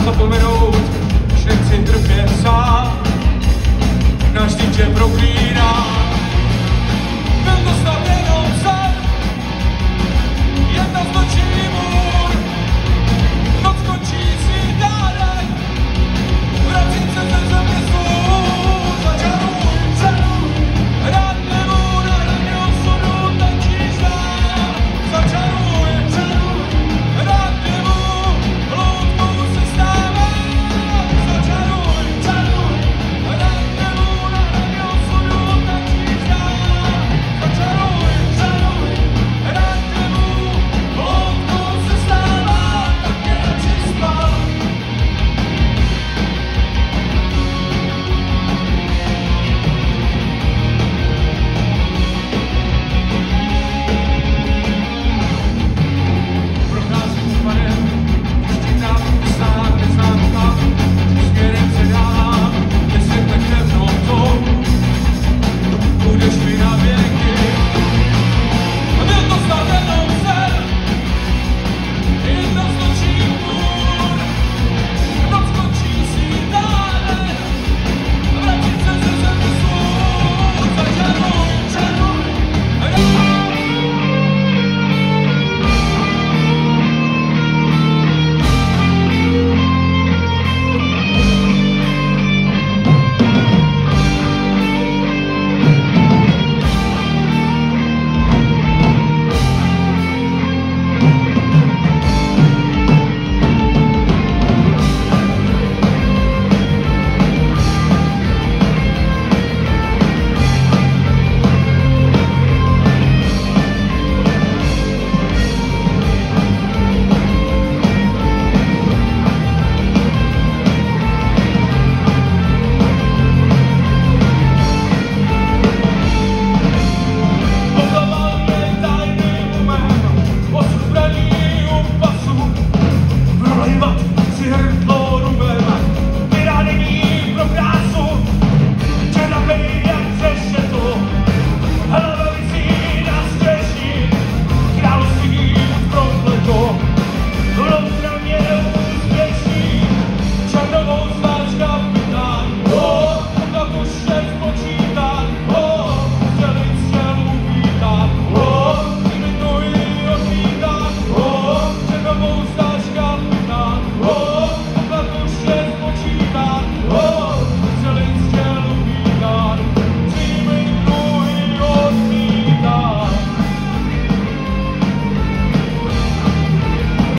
zapomenout, už nechci trpět sám, navždy tě proklínám. Byl to snad jenom sen, jedna z noční můr, noc končící dálek, vracím se ze země svůj, začaruj, čaruj, rád nebudu na hraně osudu, tančíš dál, začaruj, čaruj, rád nebudu, loutkou se stává, začaruj, čaruj, rád nebudu na hraně osudu, tančíš dál, začaruj, čaruj, rád nebudu, loutkou se stává, tak je radši spát. Procházím smarem, štítám stát, neznám kam, směrem se dálám, je světlem temnotou, budeš mi na věky. A byl to snad jenom sen, jedna z nočních můr, noc končí si dále, vracím se ze země svůj, začaruj, čaruj, pozoval mě tajným umem, osud braní u pasu, prolejvat si hrd